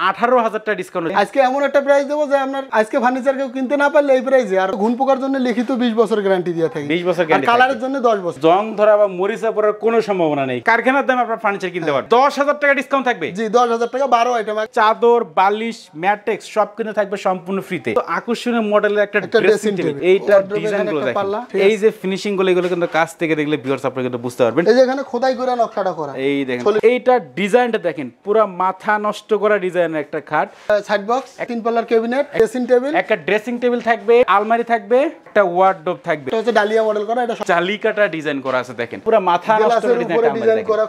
18,000 টাকা ডিসকাউন্ট। আজকে এমন একটা প্রাইস দেবো যে আপনার আজকে ফার্নিচার কেউ কিনতে না পারলে এই প্রাইসে, আর ঘুণ পোকার জন্য লিখিত 20 বছর গ্যারান্টি দিয়ে থাকি। 20 বছর গ্যারান্টি, কালারের জন্য 10 বছর। জং ধরা বা মরিচা পড়ার কোনো সম্ভাবনা নেই। কারখানার দামে আপনারা ফার্নিচার কিনতে পারবেন। 10,000 টাকা ডিসকাউন্ট থাকবে। জি 10,000 টাকা 12 আইটেম, চাদর, বালিশ, ম্যাট্রেক্স সব কিনে থাকবে সম্পূর্ণ ফ্রিতে। তো আকর্ষণীয় মডেলের একটা ড্রেসিং টেবিল, এইটা ডিজাইন গুলো দেখেন, এই যে ফিনিশিং গুলো, এগুলো কিন্তু কাছ থেকে দেখলে ভিউয়ার্স আপনারা কিন্তু বুঝতে পারবেন। এই যে এখানে খোদাই করে নকশাটা করা, এই দেখেন এইটা ডিজাইনটা দেখেন, পুরো মাথা নষ্ট করা ডিজাইনের একটা খাট, সাইড বক্স, 3 পাল্লার ক্যাবিনেট, ড্রেসিং টেবিল, একটা ড্রেসিং টেবিল থাকবে, আলমারি থাকবে, একটা ওয়ার্ডরোব থাকবে। এটা হচ্ছে ডালিয়া মডেল করা, এটা চালিকাটা ডিজাইন করা আছে দেখেন, পুরো মাথা নষ্ট করা ডিজাইন করা।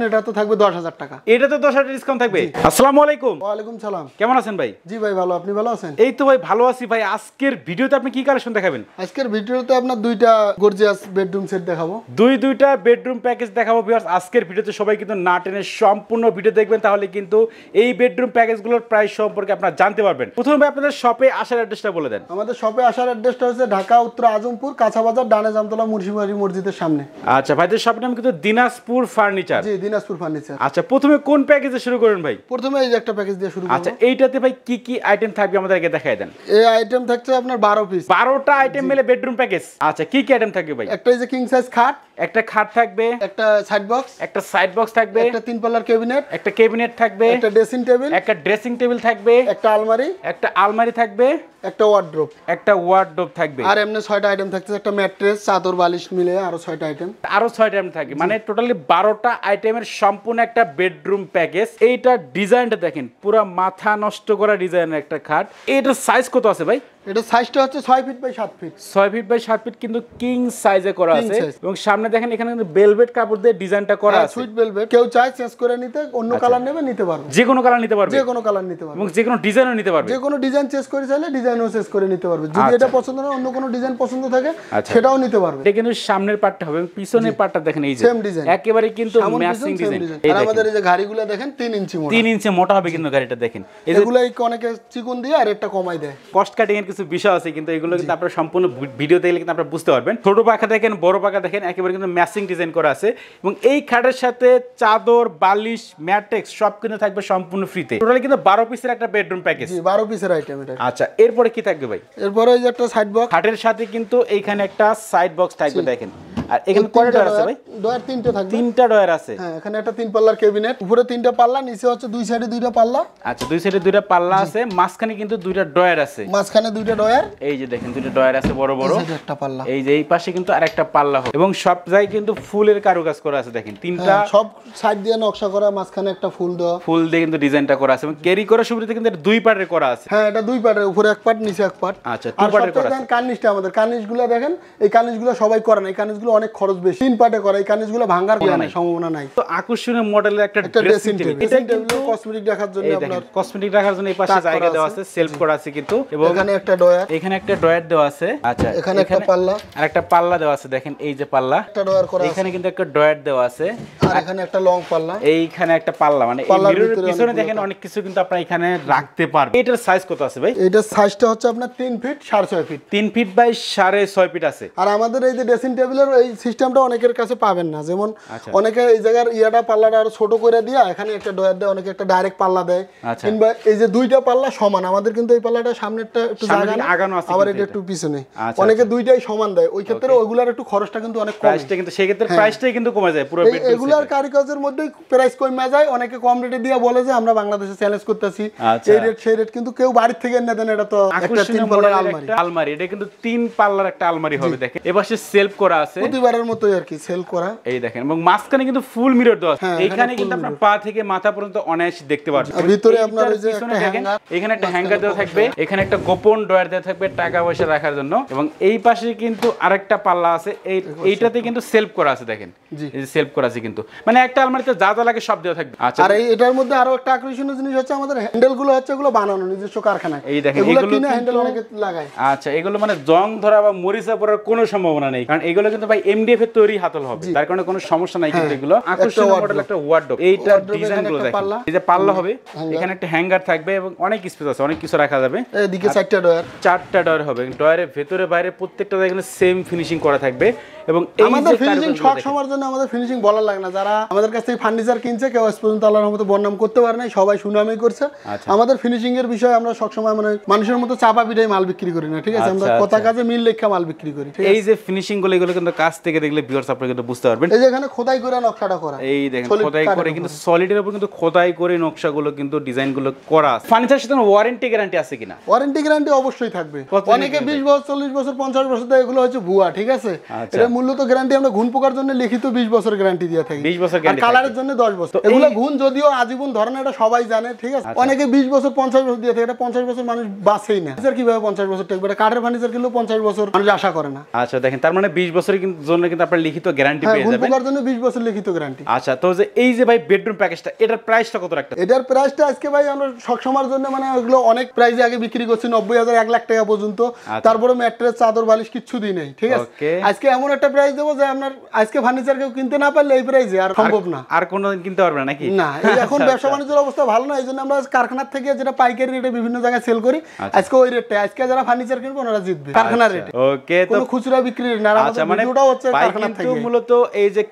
এটা তো থাকবে 10,000 টাকা। এটা তো 10,000 টাকা ডিসকাউন্ট থাকবে। আসসালামু আলাইকুম। ওয়া আলাইকুম সালাম। কেমন আছেন ভাই? জি ভাই ভালো, আপনি ভালো আছেন? এই তো ভাই ভালো আছি ভাই। আজকের ভিডিওতে আপনি কি কালেকশন দেখাবেন? আজকের ভিডিওতে আপনার দুইটা গর্জিয়াস বেডরুম সেট দেখাবো, দুইটা বেডরুম প্যাকেজ দেখাবো ভিউয়ার্স। আজকের ভিডিওতে সবাই কিন্তু না টেনে সম্পূর্ণ ভিডিও দেখবেন, তাহলে কিন্তু এই বেডরুম প্যাকেজগুলোর প্রাইস সম্পর্কে আপনারা জানতে পারবেন। প্রথমে আপনাদের শপে আসার অ্যাড্রেসটা বলে দেন। আমাদের শপে আসার অ্যাড্রেসটা হচ্ছে ঢাকা উত্তর আজমপুর কাঁচা বাজার, ডানে জামতলা মুন্সিবাড়ি মসজিদের সামনে। আচ্ছা ভাইদের শপের নাম কিন্তু দিনাজপুর ফার্নিচার। জি দিনাজপুর ফার্নিচার। আচ্ছা প্রথমে কোন প্যাকেজে শুরু করেন ভাই? প্রথমে এই যে একটা প্যাকেজ দিয়ে শুরু করব। আচ্ছা এইটাতে ভাই কি কি আইটেম থাকবে আমাদেরকে দেখায় দেন। এই আইটেম থাকছে আপনার 12 পিস, 12টা আইটেম মিলে বেডরুম প্যাকেজ। আচ্ছা কি কি আইটেম থাকবে ভাই? একটা এই যে কিং সাইজ খাট, একটা খাট থাকবে, একটা সাইড বক্স, একটা সাইড বক্স থাকবে, একটা 3 পাল্লার ক্যাবিনেট, একটা ক্যাবিনেট থাকবে, একটা ড্রেসিং টেবিল, একটা ড্রেসিং টেবিল থাকবে, একটা আলমারি, একটা আলমারি থাকবে, একটা ওয়ার্ডরোব, একটা ওয়ার্ডরোব থাকবে। আর এমনি 6টা আইটেম থাকছে, একটা ম্যাট্রেস, চাদর, বালিশ মিলে আরো 6টা আইটেম। আরো 6টা আইটেম থাকবে, মানে টোটালি 12টা আইটেমের সম্পূর্ণ একটা বেডরুম প্যাকেজ। এইটা ডিজাইনটা দেখেন, পুরো মাথা নষ্ট করা ডিজাইনের একটা খাট। এটার সাইজ কত আছে ভাই? এটা সাইজটা হচ্ছে 6 feet by 7 feet. 6 feet by 7 feet কিন্তু কিং সাইজে করা আছে, এবং সামনে দেখেন এখানে কিন্তু ভেলভেট কাপড় দিয়ে ডিজাইনটা করা আছে, সুইট ভেলভেট। কেউ চায় চেঞ্জ করে নিতে, অন্য কালার নেবে, নিতে পারবে, যে কোনো কালার নিতে পারবে, যে কোনো কালার নিতে পারবে, এবং যে কোনো ডিজাইনও নিতে পারবে, যে কোনো ডিজাইন চেঞ্জ করে চাইলে ডিজাইনও চেঞ্জ করে নিতে পারবে। যদি এটা পছন্দ না অন্য কোনো ডিজাইন পছন্দ থাকে সেটাও নিতে পারবে। এটা কিন্তু সামনের পার্টটা হবে, এবং পিছনের পার্টটা দেখেন এই যে সেম ডিজাইন, একেবারে কিন্তু ম্যাচিং ডিজাইন। আর আমাদের এই যে গাড়িগুলো দেখেন 3 ইঞ্চি মোটা, 3 ইঞ্চি মোটা হবে কিন্তু গাড়িটা দেখেন। এগুলাই অনেকে চিকন দিয়ে আর একটা কমাই দেয়। কস্ট কাটিং এর কিছু বিষয় আছে, কিন্তু এগুলো কিন্তু আপনারা সম্পূর্ণ ভিডিও দেখলে কিন্তু আপনারা বুঝতে পারবেন। ছোট পাখা দেখেন, বড় পাখা দেখেন, একেবারে কিন্তু ম্যাচিং ডিজাইন করা আছে, এবং এই খাটের সাথে চাদর, বালিশ, ম্যাট্রেক্স সব কিন্তু থাকবে সম্পূর্ণ ফ্রিতে। টোটালি কিন্তু 12 পিসের একটা বেডরুম প্যাকেজ। জি 12 পিসের আইটেম এটা। আচ্ছা এরপরে কি থাকবে ভাই? এরপরে এই যে একটা সাইড বক্স, খাটের সাথে কিন্তু এইখানে একটা সাইড বক্স থাকবে দেখেন। আর এখানে কয়টা ডয়ার আছে ভাই? ডয়ার 3টে থাকবে। 3টা ডয়ার আছে। হ্যাঁ এখানে একটা 3 পাল্লার ক্যাবিনেট, উপরে 3টা পাল্লা, নিচে হচ্ছে দুই সাইডে 2টা পাল্লা। আচ্ছা দুই সাইডে 2টা পাল্লা আছে, মাঝখানে কিন্তু 2টা ডয়ার আছে, মাঝখানে 2টা ডয়ার। এই যে দেখেন 2টা ডয়ার আছে বড় বড়, এই যে একটা পাল্লা, এই যে এই পাশে কিন্তু আরেকটা পাল্লা হবে, এবং সব জায়গায় কিন্তু ফুলের কারুকাজ করা আছে দেখেন। 3টা সব সাইড দিয়ে নকশা করা, মাঝখানে একটা ফুল দেওয়া, ফুল দিয়ে কিন্তু ডিজাইনটা করা আছে, এবং ক্যারি করার সুবিধাতে কিন্তু এটা 2 পার্টের করা আছে। হ্যাঁ এটা 2 পার্টের, উপরে এক পার্ট, নিচে এক পার্ট। আচ্ছা 2 পার্টের করা আছে। কার্নিশটা আমাদের কার্নিশগুলো দেখেন, এই কার্নিশগুলো সবাই করে না, এই কার্নিশগুলো অনেক খরচ বেশি। 3 পার্টে করা, এই কার্নিশগুলো ভাঙার কোনো সম্ভাবনা নাই। তো আকর্ষণীয় মডেলের একটা ড্রেসিং টেবিল, এটা কিন্তু কসমেটিক রাখার জন্য, আপনার কসমেটিক রাখার জন্য এই পাশে জায়গা দেওয়া আছে, সেলফ করা আছে কিন্তু, এবং এখানে একটা ডয়ার, এখানে একটা ডয়ার দেওয়া আছে। আচ্ছা এখানে একটা পাল্লা, আর একটা পাল্লা দেওয়া আছে দেখেন, এই যে পাল্লা, একটা ডয়ার করা আছে, এখানে কিন্তু একটা ডয়ার দেওয়া আছে, আর এখানে একটা লং পাল্লা, এইখানে একটা পাল্লা, মানে এই মিররের পিছনে দেখেন অনেক কিছু কিন্তু আপনারা এখানে রাখতে পারবেন। এটার সাইজ কত আছে ভাই? এটার সাইজটা হচ্ছে আপনার 3 feet 6.5 feet. 3 feet by 6.5 feet আছে। আর আমাদের এই যে ড্রেসিং টেবিলের এই সিস্টেমটা অনেকের কাছে পাবেন না, যেমন অনেকে এই জায়গার ইয়াটা পাল্লাটা আরো ছোট করে দিয়া এখানে একটা ডয়ার দেয়, অনেকে একটা ডাইরেক্ট পাল্লা দেয়, কিংবা এই যে 2টা পাল্লা সমান। আমাদের কিন্তু এই পাল্লাটা সামনেরটা একটু জায়গা আগানো আছে, আবার এটা একটু পিছনে, অনেকে 2টাই সমান দেয়, ওই ক্ষেত্রে ওইগুলার একটু খরচটা কিন্তু অনেক কম, প্রাইসটা কিন্তু সেই ক্ষেত্রে প্রাইসটাই কিন্তু কমে যায় পুরো বেডরুম। এগুলার কারিগরের মধ্যে প্রাইস কমে যায়, অনেকে কম রেটে দিয়ে বলে যে আমরা বাংলাদেশে চ্যালেঞ্জ করতেছি এই রেট সেই রেট, কিন্তু কেউ বাড়ি থেকে এনে দেন। এটা তো একটা 3 পাল্লার আলমারি, এটা কিন্তু 3 পাল্লার একটা আলমারি হবে দেখেন। এপাশে সেলফ করা আছে, প্রতিবারের মতই আর কি সেল করা, এই দেখেন, এবং মাঝখানে কিন্তু ফুল মিরর দেওয়া আছে। এখানে কিন্তু আপনার পা থেকে মাথা পর্যন্ত অনায়াসে দেখতে পারবেন। ভিতরে আপনার এই যে একটা হ্যাঙ্গার, এখানে একটা হ্যাঙ্গার দেওয়া থাকবে, এখানে একটা গোপন ডয়ার দেওয়া থাকবে টাকা পয়সা রাখার জন্য, এবং এই পাশে কিন্তু আরেকটা পাল্লা আছে, এইটাতে কিন্তু সেলফ করা আছে দেখেন, এই যে সেলফ করা আছে কিন্তু, মানে একটা আলমারিতে যা যা লাগে সব দেওয়া থাকবে। আচ্ছা আর এটার মধ্যে আরো একটা আকর্ষণীয় জিনিস হচ্ছে আমাদের হ্যান্ডেলগুলো হচ্ছে এগুলো বানানো নিজস্ব কারখানায়, এই দেখেন এগুলো কিনে হ্যান্ডেল অনেকে লাগায়। আচ্ছা এগুলো মানে জং ধরা বা মরিচা পড়ার কোনো সম্ভাবনা নেই, কারণ এগুলো কিন্তু ভাই এমডিএফ এর তৈরি হাতল হবে, তার কারণে কোনো সমস্যা নাই কিন্তু এগুলো আকর্ষণীয় মডেল একটা ওয়ার্ডরোব। এইটা ডিজাইন গুলো দেখেন, এই যে পাল্লা হবে, এখানে একটা হ্যাঙ্গার থাকবে এবং অনেক স্পেস আছে, অনেক কিছু রাখা যাবে। এদিকে চারটা ডয়ার হবে, ডয়ারের ভেতরে বাইরে প্রত্যেকটা এখানে সেম ফিনিশিং করা থাকবে। এবং আমাদের ফিনিশিং সব সময়ের জন্য আমাদের ফিনিশিং বলার লাগে না, যারা আমাদের কাছ থেকে ফার্নিচার কিনছে কেউ আজ পর্যন্ত আল্লাহর রহমতে বদনাম করতে পারে নাই, সবাই সুনামই করছে। আমাদের ফিনিশিং এর বিষয়ে আমরা সবসময় মানে মানুষের মতো চাপা পিটাই মাল বিক্রি করি না, ঠিক আছে? আমরা কথা কাজে মিল লেখা মাল বিক্রি করি। এই যে ফিনিশিং গুলো এগুলো কিন্তু কাছ থেকে দেখলে ভিউয়ার্স আপনারা কিন্তু বুঝতে পারবেন। এই যে এখানে খোদাই করে নকশাটা করা, এই দেখেন খোদাই করে কিন্তু সলিডের উপর কিন্তু খোদাই করে নকশাগুলো কিন্তু ডিজাইন গুলো করা আছে। ফার্নিচারের সাথে ওয়ারেন্টি গ্যারান্টি আছে কিনা? ওয়ারেন্টি গ্যারান্টি অবশ্যই থাকবে। অনেকে 20 বছর 40 বছর 50 বছর দেয়, এগুলো হচ্ছে ভুয়া, ঠিক আছে? এটা মূলত গ্যারান্টি আমরা ঘুণ পোকার জন্য লিখিত 20 বছর গ্যারান্টি দিয়ে থাকি, 20 বছর গ্যারান্টি, আর কালারের জন্য 10 বছর। এগুলো ঘুণ যদিও আজীবন ধরনের, এটা সবাই জানে, ঠিক আছে? অনেকে 20 বছর 50 বছর দিয়ে থাকে, এটা 50 বছর মানুষ বাঁচেই না। ফার্নিচার কিভাবে 50 বছর টিকবে? এটা কাঠের ফার্নিচার কিনলেও 50 বছর মানুষ আশা করে না। আচ্ছা দেখেন, তার মানে 20 বছরের জন্য কিন্তু আপনারা লিখিত গ্যারান্টি পেয়ে যাবেন। ঘুণ পোকার জন্য 20 বছর লিখিত গ্যারান্টি। আচ্ছা, তো যে এই যে ভাই বেডরুম প্যাকেজটা, এটার প্রাইসটা কত রাখতে? এটার প্রাইসটা আজকে ভাই আমরা সবসময়ের জন্য মানে ওগুলো অনেক প্রাইসে আগে বিক্রি করছি, 90,000 1 লাখ টাকা পর্যন্ত। তারপরে ম্যাট্রেস চাদর বালিশ কিচ্ছু দিই নাই, ঠিক আছে? আজকে এমন একটা প্রাইস দেবো যে আপনার আজকে ফার্নিচার কেউ কিনতে না পারলে এই প্রাইসে আর সম্ভব না। আর কোনোদিন কিনতে পারবে না নাকি? না, এখন ব্যবসা বাণিজ্যের অবস্থা ভালো না, এই জন্য আমরা কারখানার থেকে যেটা পাইকারি রেটে বিভিন্ন জায়গায় সেল করি, আজকে ওই রেটে আজকে যারা ফার্নিচার কিনবে ওনারা জিতবে কারখানার রেটে। ওকে, তো কোনো খুচরা বিক্রি না। আচ্ছা, মানে ভিডিওটা হচ্ছে কারখানা থেকে, মূলত এই যে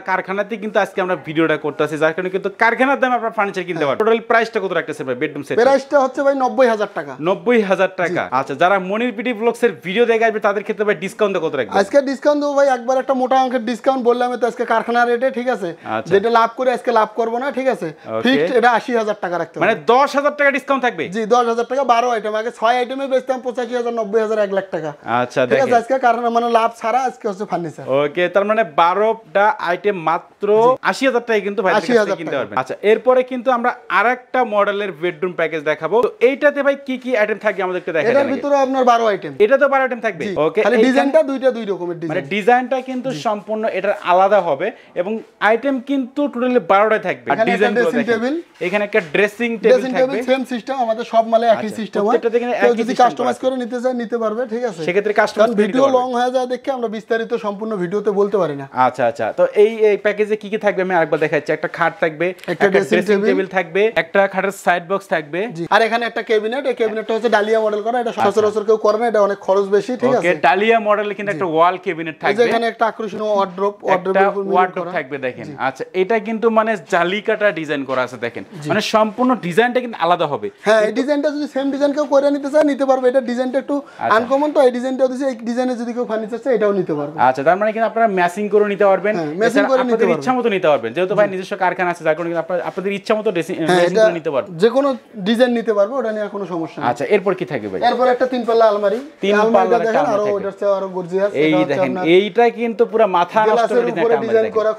কারখানাতে কিন্তু আজকে আমরা ভিডিওটা করতেছি, যার কারণে কিন্তু কারখানার দামে আপনারা ফার্নিচার কিনতে পারবেন। টোটাল প্রাইসটা কত রাখতেছে ভাই বেডরুম সেট? প্রাইসটা হচ্ছে ভাই 90,000 টাকা। 90,000 টাকা। আচ্ছা, যারা মনির পিটি ব্লগস এর ভিডিও দেখে আসবে তাদের ক্ষেত্রে ভাই ডিসকাউন্ট কত রাখবেন? আজকে ডিসকাউন্ট দেবো ভাই, একবার একটা মোটা অঙ্কের ডিসকাউন্ট বললাম তো আজকে কারখানা রেটে, ঠিক আছে? যেটা লাভ করে আজকে লাভ করব না, ঠিক আছে? ফিক্সড এটা 80,000 টাকা রাখতে হবে। মানে 10,000 টাকা ডিসকাউন্ট থাকবে? জি, 10,000 টাকা 12 আইটেম, আগে 6 আইটেমে বেচতাম 85,000 90,000 1 লাখ টাকা। আচ্ছা, ঠিক আছে, আজকে কারখানা মানে লাভ ছাড়া আজকে হচ্ছে ফার্নিচার। ওকে, তার মানে 12টা আইটেম মাত্র 80,000 টাকা কিন্তু ভাই কিনতে পারবেন। আচ্ছা, এরপরে কিন্তু আমরা আরেকটা মডেলের বেডরুম প্যাকেজ দেখাবো। তো এইটাতে ভাই কি কি আইটেম থাকবে আমাদের একটু দেখাই। এটার ভিতরে আপনার 12 আইটেম। এটা তো 12 আইটেম থাকবে। ওকে, খালি ডিজাইনটা দুই রকমের ডিজাইন, মানে ডিজাইনটা কিন্তু সম্পূর্ণ এটার আলাদা হবে এবং আইটেম কিন্তু টোটালি 12টাই থাকবে। ডিজাইন ড্রেসিং টেবিল, এখানে একটা ড্রেসিং টেবিল থাকবে, সেম সিস্টেম, আমাদের সব মালে একই সিস্টেম হয়। কেউ যদি কাস্টমাইজ করে নিতে চায় নিতে পারবে, ঠিক আছে? সেক্ষেত্রে কাস্টমাইজ ভিডিও লং হয়ে যায় দেখে আমরা বিস্তারিত সম্পূর্ণ ভিডিওতে বলতে পারি না। আচ্ছা আচ্ছা, তো এই প্যাকেজে কি কি থাকবে আমি আরেকবার দেখাচ্ছি। একটা খাট থাকবে, একটা ড্রেসিং টেবিল থাকবে, একটা খাটের সাইড বক্স থাকবে, আর এখানে একটা ক্যাবিনেট। এই ক্যাবিনেটটা হচ্ছে ডালিয়া মডেল করা, এটা সচরাচর কেউ করে না, এটা অনেক খরচ বেশি, ঠিক আছে? ওকে, ডালিয়া মডেলে কিন্তু একটা ওয়াল ক্যাবিনেট থাকবে, এখানে একটা আকর্ষণীয় ওয়ার্ড্রপ থাকবে দেখেন। আচ্ছা, এটা কিন্তু মানে জালিকাটা ডিজাইন করা আছে দেখেন, মানে সম্পূর্ণ ডিজাইনটা কিন্তু আলাদা হবে। হ্যাঁ, এই ডিজাইনটা যদি সেম ডিজাইন কেউ করে নিতে চায় নিতে পারবে। এটা ডিজাইনটা একটু আনকমন, তো এই ডিজাইনটাও দিছে, এই ডিজাইনে যদি কেউ ফার্নিচার চায় এটাও নিতে পারবে। আচ্ছা, তার মানে কিন্তু আপনারা ম্যাচিং করে নিতে পারবেন, ম্যাচিং করে আপনাদের ইচ্ছা মতো নিতে পারবেন, যেহেতু ভাই নিজস্ব কারখানা আছে, যার কারণে আপনাদের ইচ্ছা মতো ম্যাচিং করে নিতে পারবেন, যে কোনো ডিজাইন নিতে পারবে, ওটা নিয়ে কোনো সমস্যা নেই। আচ্ছা, এরপর কি থাকবে ভাই? এরপর একটা 3 পাল্লা আলমারি, 3 পাল্লা দেখেন, আর ওটার চেয়ে আরো গর্জিয়াস। এই দেখেন, এইটা কিন্তু পুরো মাথা নষ্ট করে ডিজাইন করা,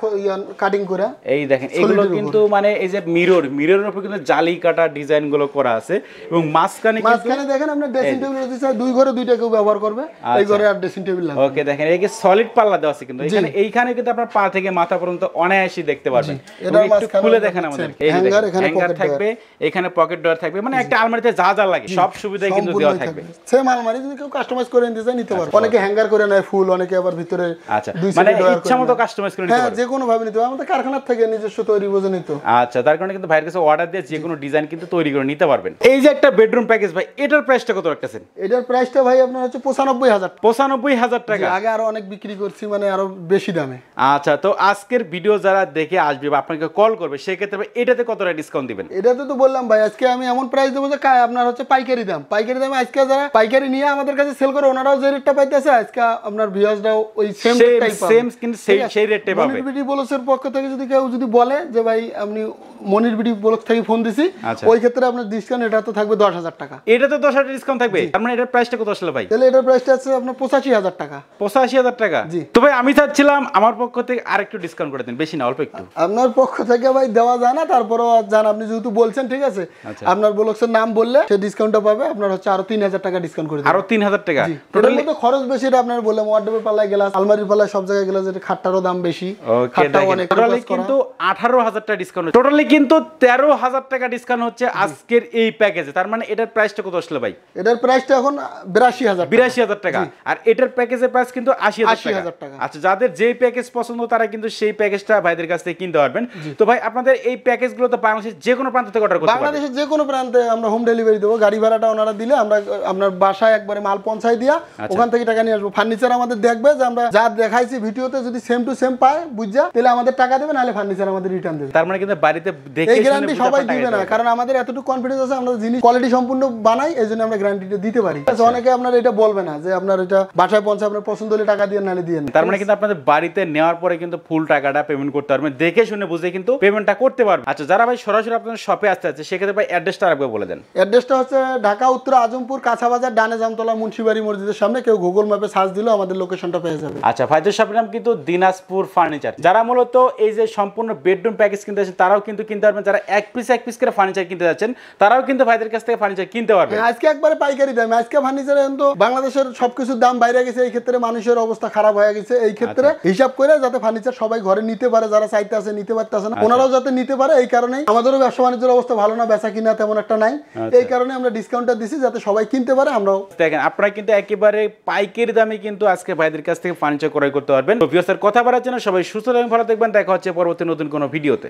কাটিং করা। এই দেখেন, এগুলো কিন্তু মানে এই যে মিররের উপর কিন্তু জালি কাটা ডিজাইন গুলো করা আছে এবং মাঝখানে দেখেন আপনার ড্রেসিং টেবিল যদি চাই 2 ঘরে 2টা কেউ ব্যবহার করবে, এই ঘরে আর ড্রেসিং টেবিল লাগবে। ওকে, দেখেন এই যে সলিড পাল্লা দেওয়া আছে কিন্তু এইখানে কিন্তু আপনার পা থেকে মাথা পর্যন্ত অনায়াসই দেখতে পারবেন। একটু খুলে দেখেন আমাদের, এই হ্যাঙ্গার থাকবে, এখানে পকেট ডয়ার থাকবে, মানে একটা আলমারিতে যা যা লাগে সব সুবিধাই কিন্তু দেওয়া থাকবে। সেম আলমারি যদি কেউ কাস্টমাইজ করে নিতে চায় নিতে পারবে। অনেকে হ্যাঙ্গার করে নেয় ফুল, অনেকে আবার ভিতরে আচ্ছা মানে ইচ্ছামতো কাস্টমাইজ করে নিতে পারবে। যে কোনো ভাবে নিতে পারবে, আমাদের কারখানা থেকে নিজস্ব তৈরি বোঝে নিত। আচ্ছা, তার কারণে কিন্তু ভাইয়ের কাছে অর্ডার দিয়ে যে কোনো ডিজাইন কিন্তু তৈরি করে নিতে পারবেন। এই যে একটা বেডরুম প্যাকেজ ভাই, এটার প্রাইসটা কত রাখতেছেন? এটার প্রাইসটা ভাই আপনার হচ্ছে 95,000। 95,000 টাকা। আগে আরো অনেক বিক্রি করছি, মানে আরো বেশি দামে। আচ্ছা, তো আজকের ভিডিও যারা দেখে আসবে বা আপনাকে কল করবে, সেই ক্ষেত্রে এটাতে কত টাকা ডিসকাউন্ট দিবেন? এটাতে তো বললাম ভাই, আজকে আমি এমন প্রাইস দেবো যে আপনার হচ্ছে পাইকারি দামে আজকে যারা পাইকারি নিয়ে আমাদের কাছে সেল করে ওনারাও যে রেটটা পাইতেছে, আজকে আপনার ভিউয়ার্সরাও ওই সেম রেটটাই পাবে, সেম কিন্তু সেই রেটটাই পাবে। মনির বিডি ব্লগসের পক্ষ থেকে যদি কেউ যদি বলে যে ভাই আপনি মনির বিডি ব্লগ থেকে ফোন দিছি, ওই ক্ষেত্রে আপনার ডিসকাউন্ট এটা তো থাকবে 10,000 টাকা। এটা তো 10,000 ডিসকাউন্ট থাকবে, তার মানে এটার প্রাইসটা কত আসলে ভাই? তাহলে এটার প্রাইসটা আছে আপনার 85,000 টাকা। 85,000 টাকা? জি। তো ভাই আমি চাচ্ছিলাম আমার পক্ষ থেকে আরেকটু ডিসকাউন্ট করে দেন, বেশি না অল্প একটু। আপনার পক্ষ থেকে ভাই দেওয়া যায় না, তারপরেও জান আপনি যেহেতু বলছেন, ঠিক আছে, আপনার ব্লগসের নাম বললে সেই ডিসকাউন্টটা পাবে। আপনার হচ্ছে আরো 3,000 টাকা ডিসকাউন্ট করে দেব। আরো 3,000 টাকা? টোটাল মধ্যে খরচ বেশি, এটা আপনার বললাম ওয়ার্ডরোবের পাল্লায় গেলাস, আলমারির পাল্লায় সব জায়গায় গেলাস, এটা খাটটারও দাম বেশি। খাটটাও অনেক টোটালি কিন্তু 18,000 টাকা ডিসকাউন্ট, টোটালি কিন্তু 13,000 টাকা ডিসকাউন্ট হচ্ছে আজকের এই প্যাকেজে। তার মানে এটার প্রাইসটা কত আসলে ভাই? এটার প্রাইসটা এখন 82,000 টাকা। আর এটার প্যাকেজের প্রাইস কিন্তু 80,000 টাকা। 2000 টাকা। আচ্ছা, যাদের যেই প্যাকেজ পছন্দ তারা কিন্তু সেই প্যাকেজটা ভাইদের কাছ থেকে কিনতে পারবেন। তো ভাই আপনাদের এই প্যাকেজগুলো তো বাংলাদেশের যে কোনো প্রান্ত থেকে অর্ডার করতে পারবেন। বাংলাদেশের যে কোনো প্রান্তে আমরা হোম ডেলিভারি দেবো। গাড়ি ভাড়াটা ওনারা দিলে আমরা আপনার বাসায় একবারে মাল পৌঁছাই দিয়া ওখান থেকে টাকা নিয়ে আসবো। ফার্নিচার আমাদের দেখবে যে আমরা যা দেখাইছি ভিডিওতে যদি সেম টু সেম পায় বুঝা, তাহলে আমাদের টাকা দেবে, নাহলে ফার্নিচার আমাদের রিটার্ন দেবে। তার মানে কিন্তু বাড়িতে দেখে এই গ্যারান্টি সবাই দিবে না, কারণ আমাদের এতটুকু কনফিডেন্স আছে আমরা জিনিস কোয়ালিটি সম্পূর্ণ বানাই, এই জন্য আমরা গ্যারান্টিটা দিতে পারি। অনেকে আপনার এটা বলবে না যে আপনার এটা বাসায় পৌঁছে আপনার পছন্দ হলে টাকা দিয়ে, নাহলে দিয়ে। তার মানে কিন্তু আপনাদের বাড়িতে নেওয়ার পরে কিন্তু ফুল টাকাটা পেমেন্ট করতে পারবেন, দেখে শুনে বুঝে কিন্তু পেমেন্টটা করতে পারবেন। আচ্ছা, যারা ভাই সরাসরি আপনাদের শপে আসতে আছে সেক্ষেত্রে ভাই অ্যাড্রেসটা আরেকবার বলে দেন। অ্যাড্রেসটা হচ্ছে ঢাকা উত্তর আজমপুর কাঁচা বাজার, ডানে জামতলা মুন্সিবাড়ি মসজিদের সামনে। কেউ গুগল ম্যাপে সার্চ দিলেও আমাদের লোকেশনটা পেয়ে যাবে। আচ্ছা, ভাইদের শপের নাম কিন্তু দিনাজপুর ফার্নিচার। যারা মূলত এই যে সম্পূর্ণ বেডরুম প্যাকেজ কিনতে যাচ্ছেন তারাও কিন্তু কিনতে পারবেন। যারা এক পিস করে ফার্নিচার কিনতে যাচ্ছেন তারাও কিন্তু ভাইদের কাছ থেকে ফার্নিচার কিনতে পারবেন। আজকে একবারে পাইকারি দাম। আজকে ফার্নিচার তো বাংলাদেশের সবকিছুর দাম বাইরে গেছে, এই ক্ষেত্রে মানুষের অবস্থা খারাপ হয়ে গেছে। এই ক্ষেত্রে হিসাব করে যাতে ফার্নিচার সবাই ঘরে নিতে পারে, যারা চাইতে আছে নিতে পারতেছে না ওনারাও যাতে নিতে পারে, এই কারণেই আমাদেরও ব্যবসা বাণিজ্যের অবস্থা ভালো না, বেচা কিনা তেমন একটা নাই। এই কারণে আমরা ডিসকাউন্টটা দিছি যাতে সবাই কিনতে পারে। আমরাও দেখেন আপনারা কিন্তু একেবারে পাইকারি দামে কিন্তু আজকে ভাইদের কাছ থেকে ফার্নিচার ক্রয় করতে পারবেন। তো ভিউয়ার্সের কথা বলার জন্য সবাই সুস্থ থাকবেন, ভালো থাকবেন। দেখা হচ্ছে পরবর্তী নতুন কোনো ভিডিওতে।